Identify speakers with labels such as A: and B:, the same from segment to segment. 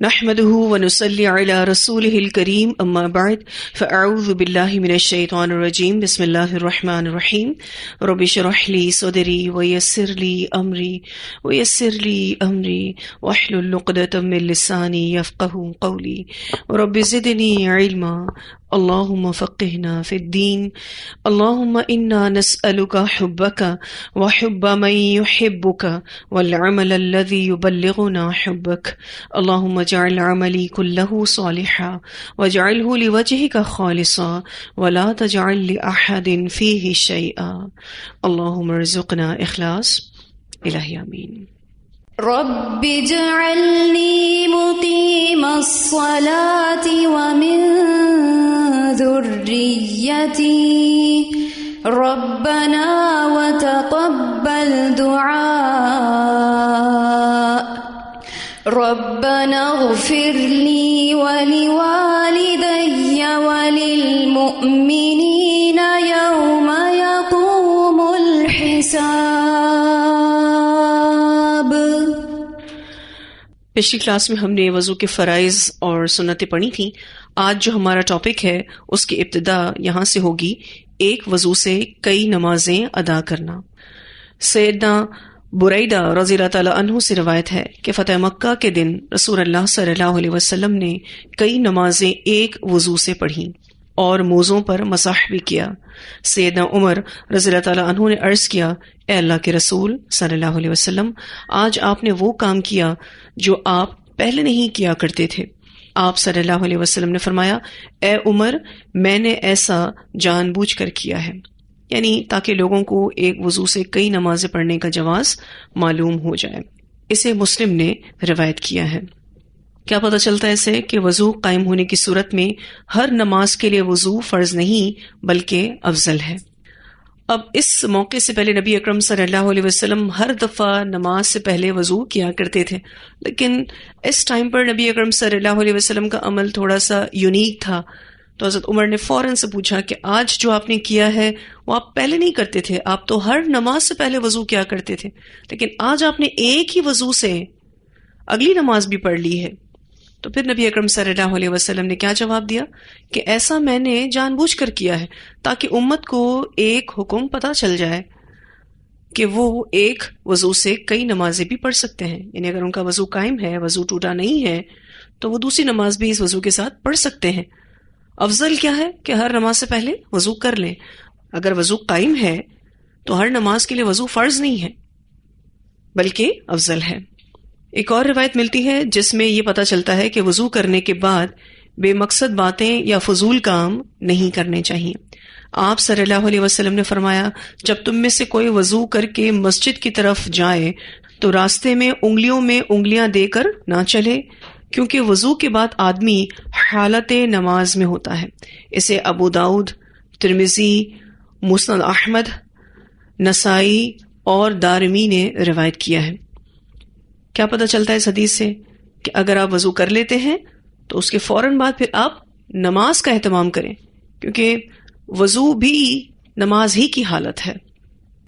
A: نحمده ونصلي على رسوله الكريم اما بعد فاعوذ بالله من الشيطان الرجيم بسم الله الرحمن الرحيم رب اشرح لي صدري ويسر لي امري واحلل عقدة من لساني يفقهوا قولي رب زدني علما اللهم فقهنا في الدين اللهم انا نسألك حبك وحب من يحبك والعمل الذي يبلغنا حبك اللهم اجعل عملي كله صالحا واجعله لوجهك خالصا ولا تجعل لأحد فيه شيئا اللهم ارزقنا اخلاص الہی آمین۔
B: رب اجعلني مقيم الصلاة ومن ذريتي ربنا وتقبل دعاء ربنا اغفر لي ولوالدي وللمؤمنين يوم يقوم الحساب۔
A: پچھلی کلاس میں ہم نے وضو کے فرائض اور سنتیں پڑھی تھیں۔ آج جو ہمارا ٹاپک ہے اس کی ابتدا یہاں سے ہوگی، ایک وضو سے کئی نمازیں ادا کرنا۔ سیدنا بریدہ رضی اللہ تعالیٰ عنہ سے روایت ہے کہ فتح مکہ کے دن رسول اللہ صلی اللہ علیہ وسلم نے کئی نمازیں ایک وضو سے پڑھیں اور موزوں پر مسح بھی کیا۔ سیدنا عمر رضی اللہ تعالیٰ عنہ نے عرض کیا، اے اللہ کے رسول صلی اللہ علیہ وسلم، آج آپ نے وہ کام کیا جو آپ پہلے نہیں کیا کرتے تھے۔ آپ صلی اللہ علیہ وسلم نے فرمایا، اے عمر، میں نے ایسا جان بوجھ کر کیا ہے، یعنی تاکہ لوگوں کو ایک وضو سے کئی نمازیں پڑھنے کا جواز معلوم ہو جائے۔ اسے مسلم نے روایت کیا ہے۔ کیا پتہ چلتا ہے اسے کہ وضو قائم ہونے کی صورت میں ہر نماز کے لیے وضو فرض نہیں بلکہ افضل ہے۔ اب اس موقع سے پہلے نبی اکرم صلی اللہ علیہ وسلم ہر دفعہ نماز سے پہلے وضو کیا کرتے تھے، لیکن اس ٹائم پر نبی اکرم صلی اللہ علیہ وسلم کا عمل تھوڑا سا یونیک تھا، تو حضرت عمر نے فوراً سے پوچھا کہ آج جو آپ نے کیا ہے وہ آپ پہلے نہیں کرتے تھے، آپ تو ہر نماز سے پہلے وضو کیا کرتے تھے، لیکن آج آپ نے ایک ہی وضو سے اگلی نماز بھی پڑھ لی ہے۔ تو پھر نبی اکرم صلی اللہ علیہ وسلم نے کیا جواب دیا کہ ایسا میں نے جان بوجھ کر کیا ہے تاکہ امت کو ایک حکم پتہ چل جائے کہ وہ ایک وضو سے کئی نمازیں بھی پڑھ سکتے ہیں، یعنی اگر ان کا وضو قائم ہے، وضو ٹوٹا نہیں ہے، تو وہ دوسری نماز بھی اس وضو کے ساتھ پڑھ سکتے ہیں۔ افضل کیا ہے کہ ہر نماز سے پہلے وضو کر لیں۔ اگر وضو قائم ہے تو ہر نماز کے لیے وضو فرض نہیں ہے بلکہ افضل ہے۔ ایک اور روایت ملتی ہے جس میں یہ پتہ چلتا ہے کہ وضو کرنے کے بعد بے مقصد باتیں یا فضول کام نہیں کرنے چاہیے۔ آپ صلی اللہ علیہ وسلم نے فرمایا، جب تم میں سے کوئی وضو کر کے مسجد کی طرف جائے تو راستے میں انگلیوں میں انگلیاں دے کر نہ چلے، کیونکہ وضو کے بعد آدمی حالت نماز میں ہوتا ہے۔ اسے ابو داؤد، ترمذی، مسند احمد، نسائی اور دارمی نے روایت کیا ہے۔ کیا پتہ چلتا ہے اس حدیث سے کہ اگر آپ وضو کر لیتے ہیں تو اس کے فوراً بعد پھر آپ نماز کا اہتمام کریں، کیونکہ وضو بھی نماز ہی کی حالت ہے۔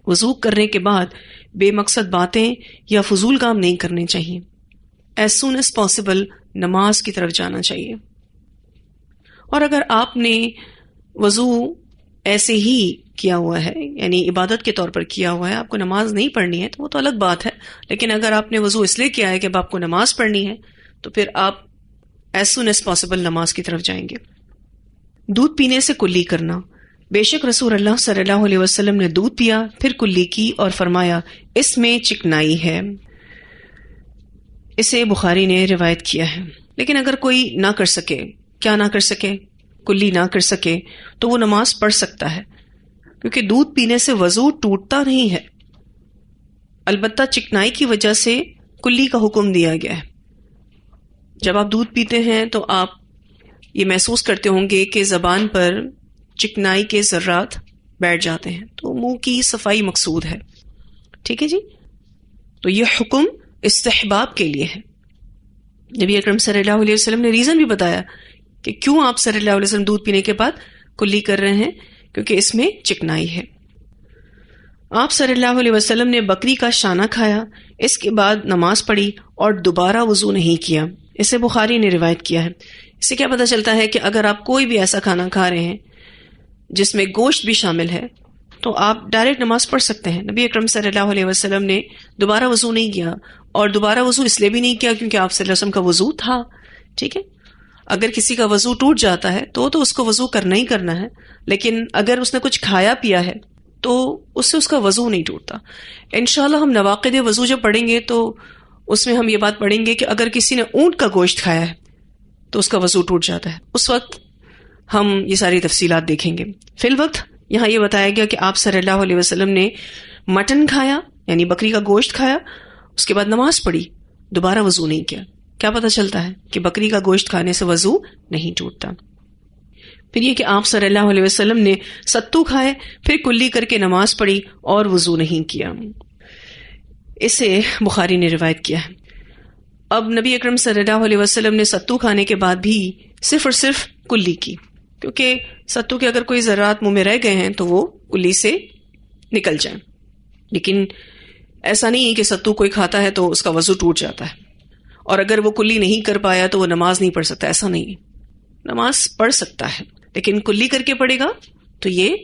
A: وضو کرنے کے بعد بے مقصد باتیں یا فضول کام نہیں کرنے چاہیے۔ ایز سون ایز پاسبل نماز کی طرف جانا چاہیے۔ اور اگر آپ نے وضو ایسے ہی کیا ہوا ہے، یعنی عبادت کے طور پر کیا ہوا ہے، آپ کو نماز نہیں پڑھنی ہے، تو وہ تو الگ بات ہے، لیکن اگر آپ نے وضو اس لیے کیا ہے کہ اب آپ کو نماز پڑھنی ہے تو پھر آپ ایز سون ایز پاسبل نماز کی طرف جائیں گے۔ دودھ پینے سے کلی کرنا۔ بے شک رسول اللہ صلی اللہ علیہ وسلم نے دودھ پیا پھر کلی کی اور فرمایا، اس میں چکنائی ہے۔ اسے بخاری نے روایت کیا ہے۔ لیکن اگر کوئی نہ کر سکے، کیا نہ کر سکے؟ کلی نہ کر سکے تو وہ نماز پڑھ سکتا ہے، کیونکہ دودھ پینے سے وضو ٹوٹتا نہیں ہے، البتہ چکنائی کی وجہ سے کلی کا حکم دیا گیا ہے۔ جب آپ دودھ پیتے ہیں تو آپ یہ محسوس کرتے ہوں گے کہ زبان پر چکنائی کے ذرات بیٹھ جاتے ہیں، تو منہ کی صفائی مقصود ہے، ٹھیک ہے جی۔ تو یہ حکم استحباب کے لیے ہے۔ نبی اکرم صلی اللہ علیہ وسلم نے ریزن بھی بتایا کہ کیوں آپ صلی اللہ علیہ وسلم دودھ پینے کے بعد کلی کر رہے ہیں، کیونکہ اس میں چکنائی ہے۔ آپ صلی اللہ علیہ وسلم نے بکری کا شانہ کھایا، اس کے بعد نماز پڑھی اور دوبارہ وضو نہیں کیا. اسے بخاری نے روایت کیا ہے. اس سے کیا پتہ چلتا ہے کہ اگر آپ کوئی بھی ایسا کھانا کھا رہے ہیں جس میں گوشت بھی شامل ہے تو آپ ڈائریکٹ نماز پڑھ سکتے ہیں. نبی اکرم صلی اللہ علیہ وسلم نے دوبارہ وضو نہیں کیا، اور دوبارہ وضو اس لیے بھی نہیں کیا کیونکہ آپ صلی اللہ علیہ وسلم کا وضو تھا. ٹھیک ہے، اگر کسی کا وضو ٹوٹ جاتا ہے تو اس کو وضو کرنا ہی کرنا ہے، لیکن اگر اس نے کچھ کھایا پیا ہے تو اس سے اس کا وضو نہیں ٹوٹتا. انشاءاللہ ہم نواقض وضو جب پڑھیں گے تو اس میں ہم یہ بات پڑھیں گے کہ اگر کسی نے اونٹ کا گوشت کھایا ہے تو اس کا وضو ٹوٹ جاتا ہے. اس وقت ہم یہ ساری تفصیلات دیکھیں گے. فی الوقت یہاں یہ بتایا گیا کہ آپ صلی اللہ علیہ وسلم نے مٹن کھایا، یعنی بکری کا گوشت کھایا، اس کے بعد نماز پڑھی، دوبارہ وضو نہیں کیا. کیا پتہ چلتا ہے کہ بکری کا گوشت کھانے سے وضو نہیں ٹوٹتا. پھر یہ کہ آپ صلی اللہ علیہ وسلم نے ستو کھائے، پھر کلی کر کے نماز پڑھی اور وضو نہیں کیا. اسے بخاری نے روایت کیا ہے. اب نبی اکرم صلی اللہ علیہ وسلم نے ستو کھانے کے بعد بھی صرف اور صرف کلی کی، کیونکہ ستو کے اگر کوئی ذرات منہ میں رہ گئے ہیں تو وہ کلی سے نکل جائیں. لیکن ایسا نہیں ہے کہ ستو کوئی کھاتا ہے تو اس کا وضو ٹوٹ جاتا ہے، اور اگر وہ کلی نہیں کر پایا تو وہ نماز نہیں پڑھ سکتا. ایسا نہیں ہے، نماز پڑھ سکتا ہے لیکن کلی کر کے پڑھے گا تو یہ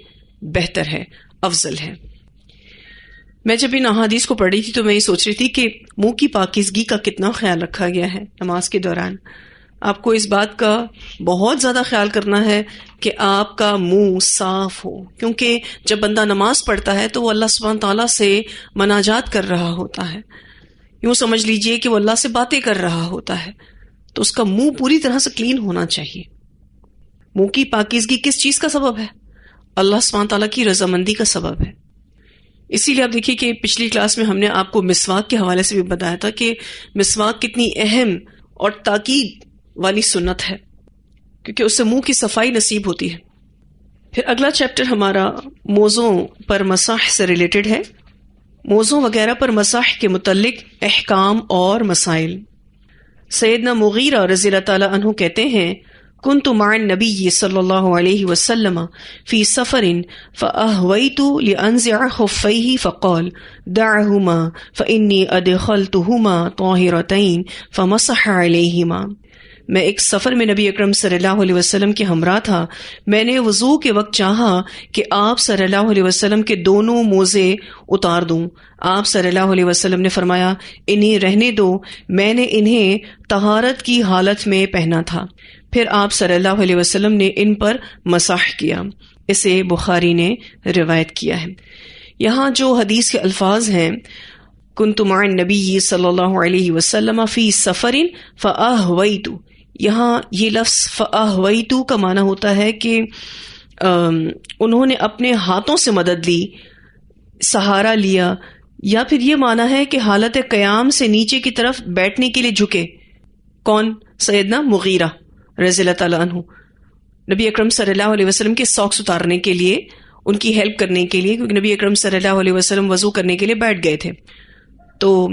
A: بہتر ہے، افضل ہے. میں جب ان احادیث کو پڑھ رہی تھی تو میں یہ سوچ رہی تھی کہ منہ کی پاکیزگی کا کتنا خیال رکھا گیا ہے نماز کے دوران. آپ کو اس بات کا بہت زیادہ خیال کرنا ہے کہ آپ کا منہ صاف ہو، کیونکہ جب بندہ نماز پڑھتا ہے تو وہ اللہ سبحانہ تعالیٰ سے مناجات کر رہا ہوتا ہے. یوں سمجھ لیجئے کہ وہ اللہ سے باتیں کر رہا ہوتا ہے، تو اس کا منہ پوری طرح سے کلین ہونا چاہیے. منہ کی پاکیزگی کس چیز کا سبب ہے؟ اللہ سبحانہ تعالیٰ کی رضامندی کا سبب ہے. اسی لیے آپ دیکھیے کہ پچھلی کلاس میں ہم نے آپ کو مسواک کے حوالے سے بھی بتایا تھا کہ مسواک کتنی اہم اور تاکید والی سنت ہے، کیونکہ اس سے منہ کی صفائی نصیب ہوتی ہے. پھر اگلا چیپٹر ہمارا موضوع پر مساح سے ریلیٹڈ ہے. موضوع وغیرہ پر مساح کے متعلق احکام اور مسائل. سیدنا مغیرہ رضی اللہ تعالی عنہ کہتے ہیں، كنت مع النبي صلی اللہ علیہ وسلم في سفر فأهويت لأنزع خفيه فقال دعهما فإني أدخلتهما طاهرتين فمسح عليهما. میں ایک سفر میں نبی اکرم صلی اللہ علیہ وسلم کے ہمراہ تھا. میں نے وضو کے وقت چاہا کہ آپ صلی اللہ علیہ وسلم کے دونوں موزے اتار دوں. آپ صلی اللہ علیہ وسلم نے فرمایا انہیں رہنے دو، میں نے انہیں طہارت کی حالت میں پہنا تھا. پھر آپ صلی اللہ علیہ وسلم نے ان پر مسح کیا. اسے بخاری نے روایت کیا ہے. یہاں جو حدیث کے الفاظ ہیں کنت مع النبی صلی اللہ علیہ وسلم فی سفر فاہویت، یہاں یہ لفظ فاہویت کا معنی ہوتا ہے کہ انہوں نے اپنے ہاتھوں سے مدد لی، سہارا لیا، یا پھر یہ معنی ہے کہ حالت قیام سے نیچے کی طرف بیٹھنے کے لیے جھکے. کون؟ سیدنا مغیرہ رضی اللہ تعالیٰ عنہ. نبی اکرم صلی اللہ علیہ وسلم کے ساکس اتارنے کے لیے، ان کی ہیلپ کرنے کے لیے، کیونکہ نبی اکرم صلی اللہ علیہ وسلم وضو کرنے کے لیے بیٹھ گئے تھے. تو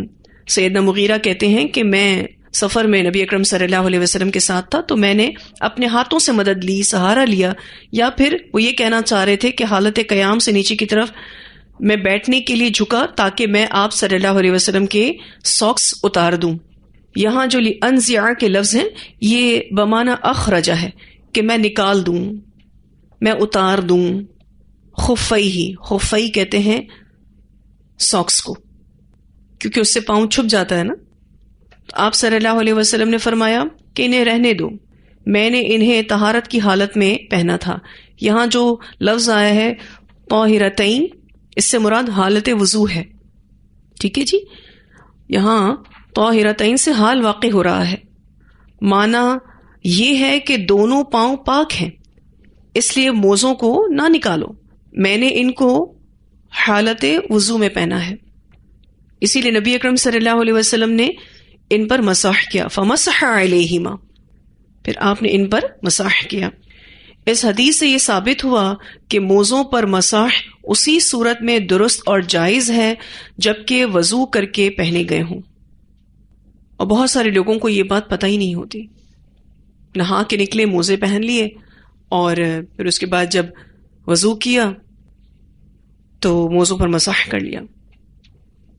A: سیدنا مغیرہ کہتے ہیں کہ میں سفر میں نبی اکرم صلی اللہ علیہ وسلم کے ساتھ تھا تو میں نے اپنے ہاتھوں سے مدد لی، سہارا لیا، یا پھر وہ یہ کہنا چاہ رہے تھے کہ حالت قیام سے نیچے کی طرف میں بیٹھنے کے لیے جھکا تاکہ میں آپ صلی اللہ علیہ وسلم کے ساکس اتار دوں. یہاں جو انزع کے لفظ ہیں یہ بمعنی اخرجہ ہے کہ میں نکال دوں، میں اتار دوں. خفئی کہتے ہیں ساکس کو، کیونکہ اس سے پاؤں چھپ جاتا ہے نا. تو آپ صلی اللہ علیہ وسلم نے فرمایا کہ انہیں رہنے دو، میں نے انہیں طہارت کی حالت میں پہنا تھا. یہاں جو لفظ آیا ہے طاہرتین، اس سے مراد حالت وضو ہے. ٹھیک ہے جی، یہاں طاہرتین سے حال واقع ہو رہا ہے. معنی یہ ہے کہ دونوں پاؤں پاک ہیں، اس لیے موزوں کو نہ نکالو، میں نے ان کو حالت وضو میں پہنا ہے. اسی لیے نبی اکرم صلی اللہ علیہ وسلم نے ان پر مسح کیا. فمسح علیہما، پھر آپ نے ان پر مسح کیا. اس حدیث سے یہ ثابت ہوا کہ موزوں پر مسح اسی صورت میں درست اور جائز ہے جبکہ وضو کر کے پہنے گئے ہوں. اور بہت سارے لوگوں کو یہ بات پتہ ہی نہیں ہوتی، نہا کے نکلے، موزے پہن لیے، اور پھر اس کے بعد جب وضو کیا تو موضوع پر مسح کر لیا،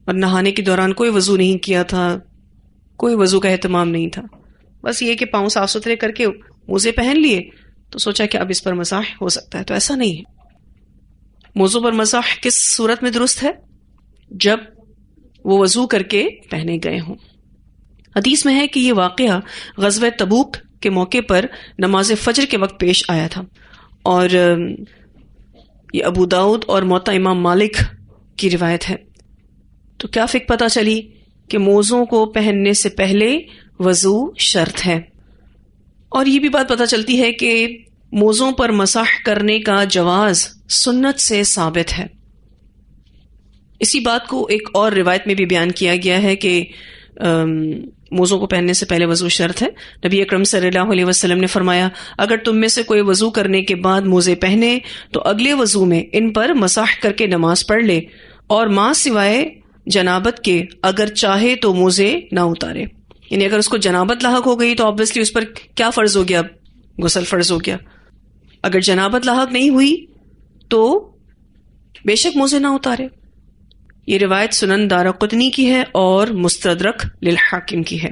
A: اور نہانے کے دوران کوئی وضو نہیں کیا تھا، کوئی وضو کا اہتمام نہیں تھا، بس یہ کہ پاؤں صاف ستھرے کر کے موزے پہن لیے تو سوچا کہ اب اس پر مسح ہو سکتا ہے. تو ایسا نہیں ہے. موضوع پر مسح کس صورت میں درست ہے؟ جب وہ وضو کر کے پہنے گئے ہوں. حدیث میں ہے کہ یہ واقعہ غزوہ تبوک کے موقع پر نماز فجر کے وقت پیش آیا تھا، اور یہ ابو داؤد اور موطا امام مالک کی روایت ہے. تو کیا فکر پتہ چلی کہ موزوں کو پہننے سے پہلے وضو شرط ہے. اور یہ بھی بات پتہ چلتی ہے کہ موزوں پر مسح کرنے کا جواز سنت سے ثابت ہے. اسی بات کو ایک اور روایت میں بھی بیان کیا گیا ہے کہ موزوں کو پہننے سے پہلے وضو شرط ہے. نبی اکرم صلی اللہ علیہ وسلم نے فرمایا، اگر تم میں سے کوئی وضو کرنے کے بعد موزے پہنے تو اگلے وضو میں ان پر مسح کر کے نماز پڑھ لے، اور ماں سوائے جنابت کے اگر چاہے تو موزے نہ اتارے. یعنی اگر اس کو جنابت لاحق ہو گئی تو obviously اس پر کیا فرض ہو گیا؟ غسل فرض ہو گیا. اگر جنابت لاحق نہیں ہوئی تو بے شک موزے نہ اتارے. یہ روایت سنن دارقطنی کی ہے اور مستدرک للحاکم کی ہے.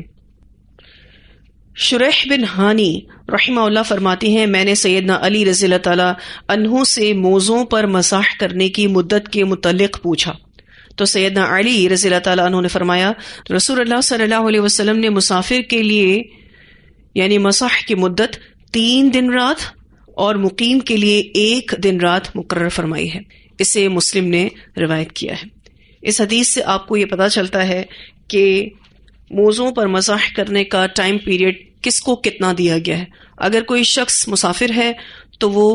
A: شریح بن ہانی رحمہ اللہ فرماتی ہیں، میں نے سیدنا علی رضی اللہ تعالی عنہ سے موزوں پر مسح کرنے کی مدت کے متعلق پوچھا تو سیدنا علی رضی اللہ تعالیٰ عنہ نے فرمایا، رسول اللہ صلی اللہ علیہ وسلم نے مسافر کے لیے یعنی مسح کی مدت 3 دن رات اور مقیم کے لیے 1 دن رات مقرر فرمائی ہے. اسے مسلم نے روایت کیا ہے. اس حدیث سے آپ کو یہ پتہ چلتا ہے کہ موزوں پر مسح کرنے کا ٹائم پیریڈ کس کو کتنا دیا گیا ہے. اگر کوئی شخص مسافر ہے تو وہ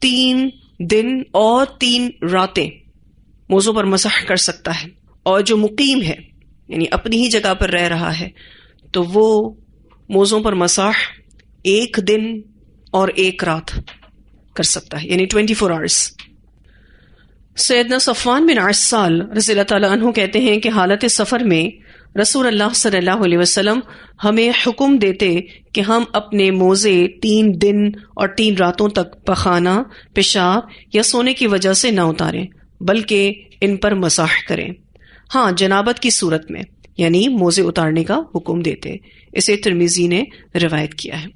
A: 3 دن اور 3 راتیں موضوع پر مسح کر سکتا ہے، اور جو مقیم ہے یعنی اپنی ہی جگہ پر رہ رہا ہے تو وہ موضوع پر مسح 1 دن اور 1 رات کر سکتا ہے، یعنی 24 آورس. سیدنا صفوان بن عسال رضی اللہ تعالیٰ عنہ کہتے ہیں کہ حالت سفر میں رسول اللہ صلی اللہ علیہ وسلم ہمیں حکم دیتے کہ ہم اپنے موزے 3 دن اور 3 راتوں تک پخانہ، پیشاب یا سونے کی وجہ سے نہ اتاریں بلکہ ان پر مسح کریں. ہاں، جنابت کی صورت میں یعنی موزے اتارنے کا حکم دیتے. اسے ترمذی نے روایت کیا ہے.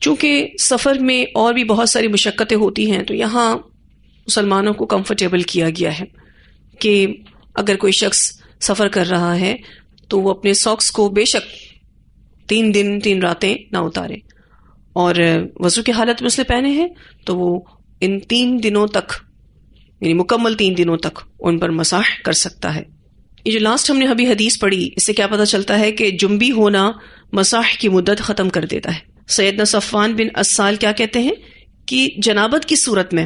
A: چونکہ سفر میں اور بھی بہت ساری مشقتیں ہوتی ہیں تو یہاں مسلمانوں کو کمفرٹیبل کیا گیا ہے کہ اگر کوئی شخص سفر کر رہا ہے تو وہ اپنے ساکس کو بے شک 3 دن 3 راتیں نہ اتارے، اور وضو کی حالت میں اس نے پہنے ہیں تو وہ ان 3 دنوں تک یعنی مکمل 3 دنوں تک ان پر مسح کر سکتا ہے. یہ جو لاسٹ ہم نے ابھی حدیث پڑھی، اس سے کیا پتہ چلتا ہے کہ جنبی ہونا مسح کی مدت ختم کر دیتا ہے. سیدنا صفوان بن عسال کیا کہتے ہیں کہ جنابت کی صورت میں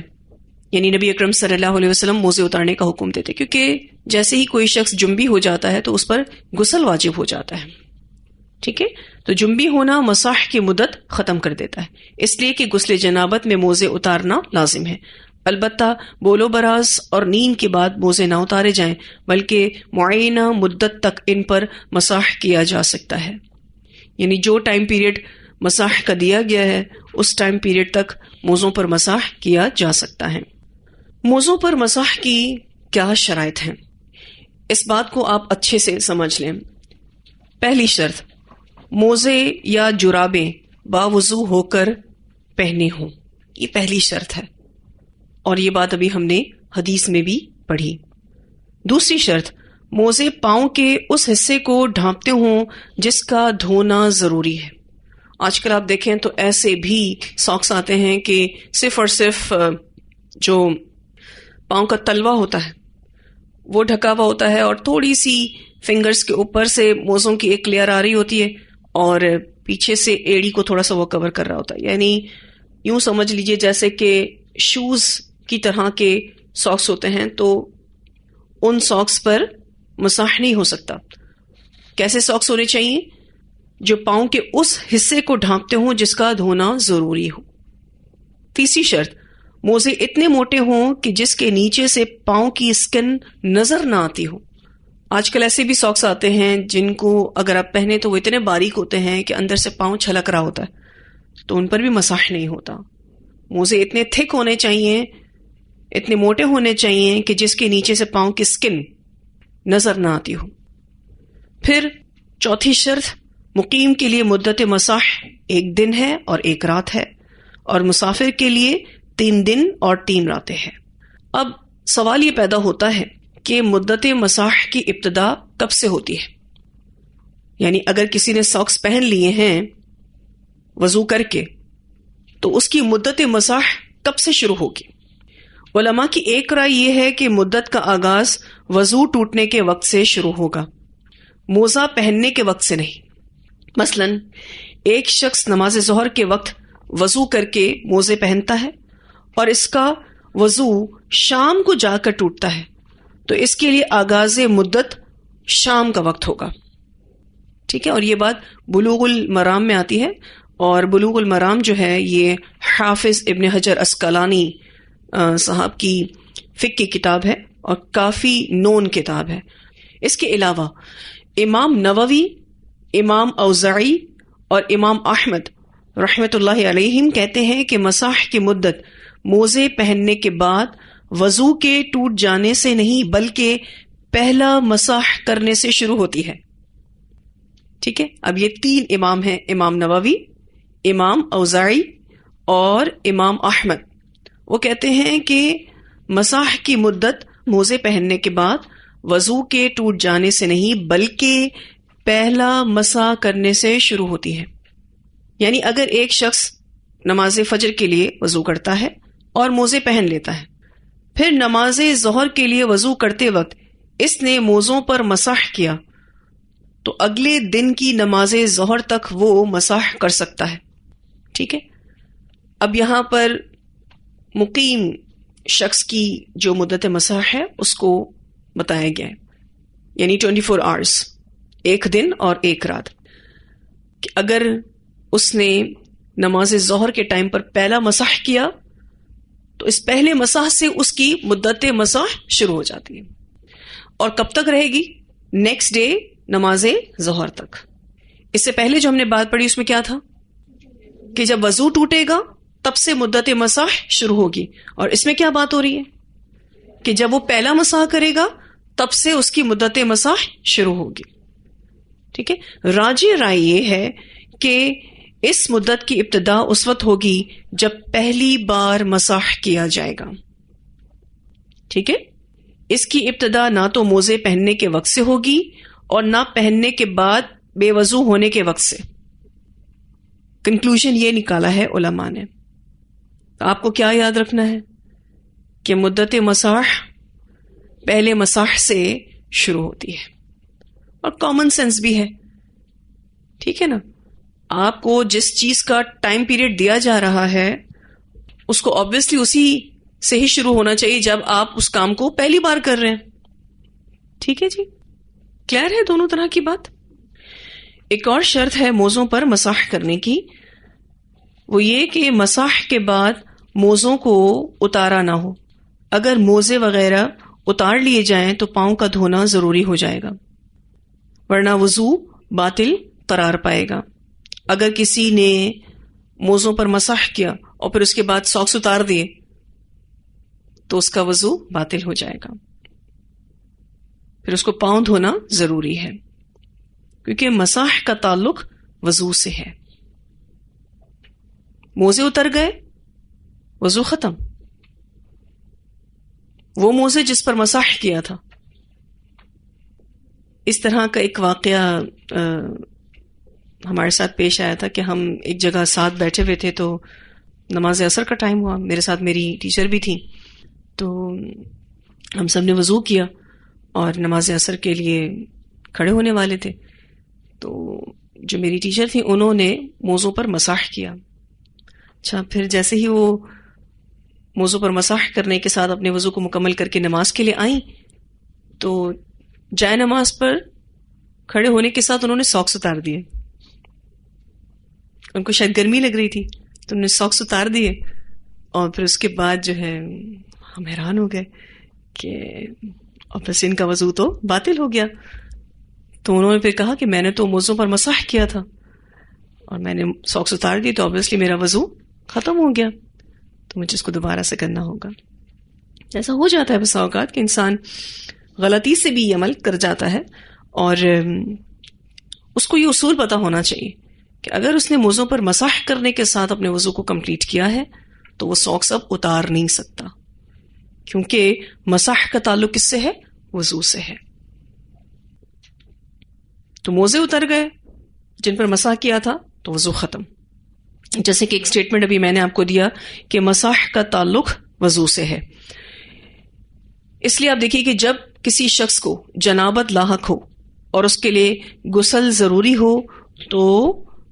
A: یعنی نبی اکرم صلی اللہ علیہ وسلم موزے اتارنے کا حکم دیتے، کیونکہ جیسے ہی کوئی شخص جنبی ہو جاتا ہے تو اس پر غسل واجب ہو جاتا ہے. ٹھیک ہے، تو جنبی ہونا مسح کی مدت ختم کر دیتا ہے، اس لیے کہ غسل جنابت میں موزے اتارنا لازم ہے. البتہ بول و براز اور نیند کے بعد موزے نہ اتارے جائیں بلکہ معینہ مدت تک ان پر مسح کیا جا سکتا ہے. یعنی جو ٹائم پیریڈ مسح کا دیا گیا ہے اس ٹائم پیریڈ تک موزوں پر مسح کیا جا سکتا ہے. موزوں پر مسح کی کیا شرائط ہیں، اس بات کو آپ اچھے سے سمجھ لیں. پہلی شرط، موزے یا جرابیں باوضو ہو کر پہنے ہوں، یہ پہلی شرط ہے، اور یہ بات ابھی ہم نے حدیث میں بھی پڑھی. دوسری شرط، موزے پاؤں کے اس حصے کو ڈھانپتے ہوں جس کا دھونا ضروری ہے. آج کل آپ دیکھیں تو ایسے بھی ساکس آتے ہیں کہ صرف اور صرف جو پاؤں کا تلوا ہوتا ہے وہ ڈھکا ہوا ہوتا ہے، اور تھوڑی سی فنگرز کے اوپر سے موزوں کی ایک لیئر آ رہی ہوتی ہے اور پیچھے سے ایڑی کو تھوڑا سا وہ کور کر رہا ہوتا ہے. یعنی یوں سمجھ لیجئے جیسے کہ شوز کی طرح کے ساکس ہوتے ہیں، تو ان ساکس پر مسح نہیں ہو سکتا. کیسے ساکس ہونے چاہیے؟ جو پاؤں کے اس حصے کو ڈھانپتے ہوں جس کا دھونا ضروری ہو. تیسری شرط، موزے اتنے موٹے ہوں کہ جس کے نیچے سے پاؤں کی اسکن نظر نہ آتی ہو. آج کل ایسے بھی ساکس آتے ہیں جن کو اگر آپ پہنے تو وہ اتنے باریک ہوتے ہیں کہ اندر سے پاؤں چھلک رہا ہوتا ہے، تو ان پر بھی مسح نہیں ہوتا. موزے اتنے تھک ہونے چاہیے اتنے موٹے ہونے چاہیے کہ جس کے نیچے سے پاؤں کی سکن نظر نہ آتی ہو. پھر چوتھی شرط، مقیم کے لیے مدت مسح 1 دن ہے اور 1 رات ہے، اور مسافر کے لیے 3 دن اور 3 راتیں ہیں. اب سوال یہ پیدا ہوتا ہے کہ مدت مسح کی ابتدا کب سے ہوتی ہے؟ یعنی اگر کسی نے ساکس پہن لیے ہیں وضو کر کے تو اس کی مدت مسح کب سے شروع ہوگی؟ علماء کی ایک رائے یہ ہے کہ مدت کا آغاز وضو ٹوٹنے کے وقت سے شروع ہوگا، موزہ پہننے کے وقت سے نہیں. مثلا ایک شخص نماز ظہر کے وقت وضو کر کے موزے پہنتا ہے اور اس کا وضو شام کو جا کر ٹوٹتا ہے، تو اس کے لیے آغاز مدت شام کا وقت ہوگا. ٹھیک ہے، اور یہ بات بلوغ المرام میں آتی ہے، اور بلوغ المرام جو ہے یہ حافظ ابن حجر عسقلانی صاحب کی فقہ کی کتاب ہے اور کافی نون کتاب ہے. اس کے علاوہ امام نووی، امام اوزاعی اور امام احمد رحمت اللہ علیہم کہتے ہیں کہ مسح کی مدت موزے پہننے کے بعد وضو کے ٹوٹ جانے سے نہیں بلکہ پہلا مسح کرنے سے شروع ہوتی ہے. ٹھیک ہے، اب یہ 3 امام ہیں، امام نووی، امام اوزاعی اور امام احمد. وہ کہتے ہیں کہ مسح کی مدت موزے پہننے کے بعد وضو کے ٹوٹ جانے سے نہیں بلکہ پہلا مسح کرنے سے شروع ہوتی ہے. یعنی اگر ایک شخص نماز فجر کے لیے وضو کرتا ہے اور موزے پہن لیتا ہے، پھر نماز ظہر کے لیے وضو کرتے وقت اس نے موزوں پر مسح کیا، تو اگلے دن کی نماز ظہر تک وہ مسح کر سکتا ہے. ٹھیک ہے، اب یہاں پر مقیم شخص کی جو مدت مسح ہے اس کو بتایا گیا ہے، یعنی 24 آورس، 1 دن اور 1 رات. کہ اگر اس نے نماز ظہر کے ٹائم پر پہلا مسح کیا تو اس پہلے مسح سے اس کی مدت مسح شروع ہو جاتی ہے، اور کب تک رہے گی؟ نیکسٹ ڈے نماز ظہر تک. اس سے پہلے جو ہم نے بات پڑھی اس میں کیا تھا کہ جب وضو ٹوٹے گا تب سے مدت مسح شروع ہوگی، اور اس میں کیا بات ہو رہی ہے کہ جب وہ پہلا مسح کرے گا تب سے اس کی مدت مسح شروع ہوگی. ٹھیک ہے، راجح رائے یہ ہے کہ اس مدت کی ابتدا اس وقت ہوگی جب پہلی بار مسح کیا جائے گا. ٹھیک ہے، اس کی ابتدا نہ تو موزے پہننے کے وقت سے ہوگی اور نہ پہننے کے بعد بے وضو ہونے کے وقت سے. کنکلوژن یہ نکالا ہے علماء نے. آپ کو کیا یاد رکھنا ہے کہ مدت مسح پہلے مسح سے شروع ہوتی ہے، اور کامن سینس بھی ہے. ٹھیک ہے نا، آپ کو جس چیز کا ٹائم پیریڈ دیا جا رہا ہے اس کو obviously اسی سے ہی شروع ہونا چاہیے جب آپ اس کام کو پہلی بار کر رہے ہیں. ٹھیک ہے جی، کلیئر ہے دونوں طرح کی بات. ایک اور شرط ہے موزوں پر مسح کرنے کی، وہ یہ کہ مسح کے بعد موزوں کو اتارا نہ ہو. اگر موزے وغیرہ اتار لیے جائیں تو پاؤں کا دھونا ضروری ہو جائے گا، ورنہ وضو باطل قرار پائے گا. اگر کسی نے موزوں پر مسح کیا اور پھر اس کے بعد ساکس اتار دیے تو اس کا وضو باطل ہو جائے گا. پھر اس کو پاؤں دھونا ضروری ہے، کیونکہ مسح کا تعلق وضو سے ہے. موزے اتر گئے، وضو ختم. وہ موزے جس پر مسح کیا تھا. اس طرح کا ایک واقعہ ہمارے ساتھ پیش آیا تھا کہ ہم ایک جگہ ساتھ بیٹھے ہوئے تھے، تو نماز عصر کا ٹائم ہوا. میرے ساتھ میری ٹیچر بھی تھی، تو ہم سب نے وضو کیا اور نماز عصر کے لیے کھڑے ہونے والے تھے. تو جو میری ٹیچر تھی انہوں نے موزوں پر مسح کیا. اچھا، پھر جیسے ہی وہ موزوں پر مسح کرنے کے ساتھ اپنے وضو کو مکمل کر کے نماز کے لیے آئیں تو جائے نماز پر کھڑے ہونے کے ساتھ انہوں نے ساکس اتار دیے. ان کو شاید گرمی لگ رہی تھی تو انہوں نے ساکس اتار دیے، اور پھر اس کے بعد جو ہے ہم حیران ہو گئے کہ اور بس ان کا وضو تو باطل ہو گیا. تو انہوں نے پھر کہا کہ میں نے تو موزوں پر مسح کیا تھا اور میں نے ساکس اتار دی، تو obviously میرا وضو ختم ہو گیا، تو مجھے اس کو دوبارہ سے کرنا ہوگا. ایسا ہو جاتا ہے بسا اوقات کہ انسان غلطی سے بھی یہ عمل کر جاتا ہے، اور اس کو یہ اصول پتہ ہونا چاہیے کہ اگر اس نے موزوں پر مسح کرنے کے ساتھ اپنے وضو کو کمپلیٹ کیا ہے تو وہ ساکس اب اتار نہیں سکتا، کیونکہ مسح کا تعلق کس سے ہے؟ وضو سے ہے. تو موزے اتر گئے جن پر مسح کیا تھا تو وضو ختم. جیسے کہ ایک سٹیٹمنٹ ابھی میں نے آپ کو دیا کہ مسح کا تعلق وضو سے ہے. اس لیے آپ دیکھیے کہ جب کسی شخص کو جنابت لاحق ہو اور اس کے لیے غسل ضروری ہو تو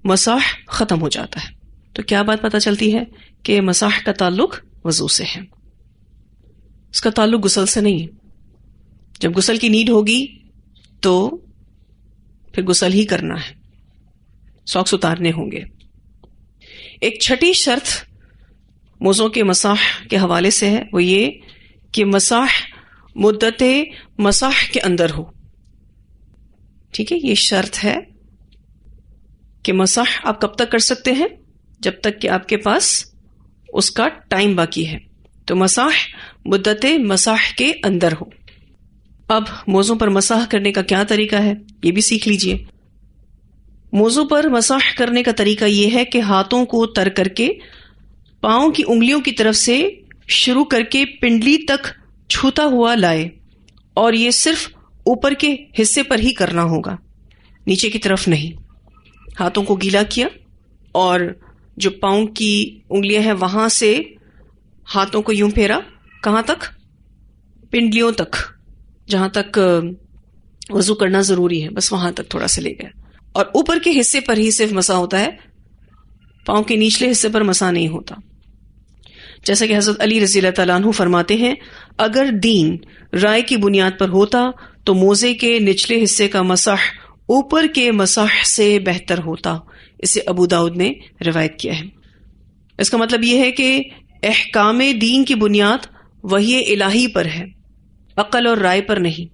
A: مسح ختم ہو جاتا ہے. تو کیا بات پتہ چلتی ہے کہ مسح کا تعلق وضو سے ہے، اس کا تعلق غسل سے نہیں ہے. جب غسل کی نیڈ ہوگی تو پھر غسل ہی کرنا ہے، ساکس اتارنے ہوں گے. ایک چھٹی شرط موزوں کے مسح کے حوالے سے ہے، وہ یہ کہ مسح مدت مسح کے اندر ہو. ٹھیک ہے، یہ شرط ہے کہ مسح آپ کب تک کر سکتے ہیں؟ جب تک کہ آپ کے پاس اس کا ٹائم باقی ہے. تو مسح مدت مسح کے اندر ہو. اب موزوں پر مسح کرنے کا کیا طریقہ ہے یہ بھی سیکھ لیجئے. موزوں پر مسح کرنے کا طریقہ یہ ہے کہ ہاتھوں کو تر کر کے پاؤں کی انگلیوں کی طرف سے شروع کر کے پنڈلی تک چھوتا ہوا لائے، اور یہ صرف اوپر کے حصے پر ہی کرنا ہوگا، نیچے کی طرف نہیں. ہاتھوں کو گیلا کیا اور جو پاؤں کی انگلیاں ہیں وہاں سے ہاتھوں کو یوں پھیرا، کہاں تک؟ پنڈلیوں تک، جہاں تک وضو کرنا ضروری ہے بس وہاں تک تھوڑا سا لے گیا. اور اوپر کے حصے پر ہی صرف مسح ہوتا ہے، پاؤں کے نچلے حصے پر مسح نہیں ہوتا. جیسا کہ حضرت علی رضی اللہ تعالیٰ عنہ فرماتے ہیں، اگر دین رائے کی بنیاد پر ہوتا تو موزے کے نچلے حصے کا مسح اوپر کے مسح سے بہتر ہوتا. اسے ابو داؤد نے روایت کیا ہے. اس کا مطلب یہ ہے کہ احکام دین کی بنیاد وحی الہی پر ہے، عقل اور رائے پر نہیں.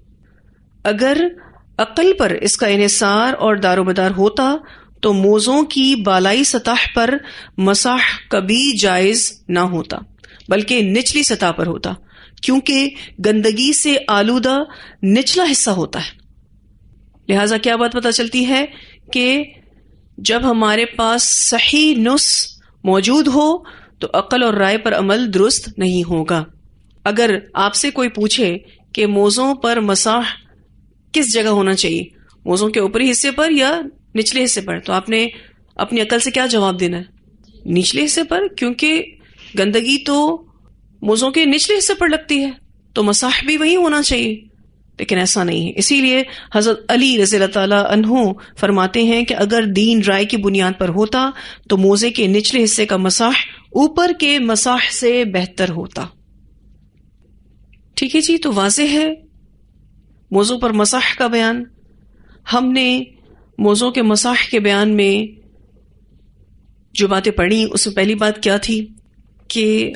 A: اگر عقل پر اس کا انحصار اور دار و مدار ہوتا تو موزوں کی بالائی سطح پر مسح کبھی جائز نہ ہوتا، بلکہ نچلی سطح پر ہوتا، کیونکہ گندگی سے آلودہ نچلا حصہ ہوتا ہے. لہٰذا کیا بات پتہ چلتی ہے کہ جب ہمارے پاس صحیح نص موجود ہو تو عقل اور رائے پر عمل درست نہیں ہوگا. اگر آپ سے کوئی پوچھے کہ موزوں پر مسح کس جگہ ہونا چاہیے، موزوں کے اوپری حصے پر یا نچلے حصے پر، تو آپ نے اپنی عقل سے کیا جواب دینا ہے؟ نچلے حصے پر، کیونکہ گندگی تو موزوں کے نچلے حصے پر لگتی ہے تو مسح بھی وہی ہونا چاہیے. لیکن ایسا نہیں ہے. اسی لیے حضرت علی رضی اللہ تعالیٰ عنہ فرماتے ہیں کہ اگر دین رائے کی بنیاد پر ہوتا تو موزے کے نچلے حصے کا مسح اوپر کے مسح سے بہتر ہوتا. ٹھیک ہے جی، تو واضح ہے موضوع پر مسح کا بیان. ہم نے موضوع کے مسح کے بیان میں جو باتیں پڑھی اس میں پہلی بات کیا تھی کہ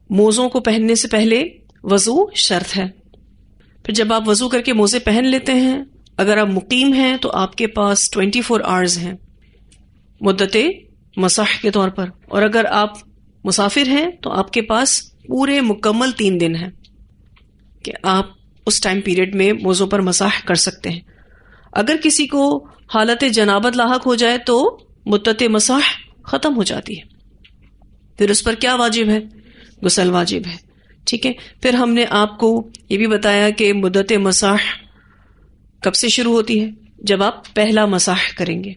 A: موزوں کو پہننے سے پہلے وضو شرط ہے. پھر جب آپ وضو کر کے موزے پہن لیتے ہیں، اگر آپ مقیم ہیں تو آپ کے پاس 24 آورز ہیں مدت مسح کے طور پر، اور اگر آپ مسافر ہیں تو آپ کے پاس پورے مکمل 3 دن ہیں کہ آپ اس ٹائم پیریڈ میں موضوع پر مسح کر سکتے ہیں. اگر کسی کو حالت جنابت لاحق ہو جائے تو مدت مسح ختم ہو جاتی ہے، پھر اس پر کیا واجب ہے؟ غسل واجب ہے. ٹھیک ہے، پھر ہم نے آپ کو یہ بھی بتایا کہ مدت مسح کب سے شروع ہوتی ہے؟ جب آپ پہلا مسح کریں گے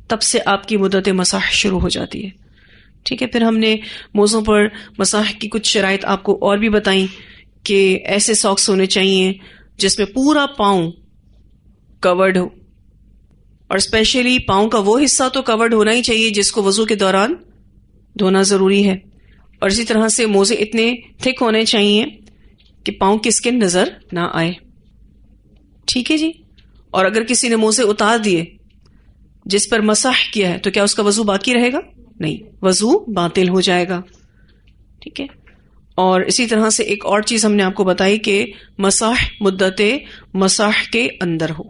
A: تب سے آپ کی مدت مسح شروع ہو جاتی ہے. ٹھیک ہے، پھر ہم نے موزوں پر مسح کی کچھ شرائط آپ کو اور بھی بتائیں کہ ایسے ساکس ہونے چاہیے جس میں پورا پاؤں کورڈ ہو، اور اسپیشلی پاؤں کا وہ حصہ تو کورڈ ہونا ہی چاہیے جس کو وضو کے دوران دھونا ضروری ہے. اور اسی طرح سے موزے اتنے تھک ہونے چاہیے کہ پاؤں کی اسکن نظر نہ آئے. ٹھیک ہے جی. اور اگر کسی نے موزے اتار دیے جس پر مسح کیا ہے تو کیا اس کا وضو باقی رہے گا؟ نہیں، وضو باطل ہو جائے گا. ٹھیک ہے. اور اسی طرح سے ایک اور چیز ہم نے آپ کو بتائی کہ مسح مدت مسح کے اندر ہو.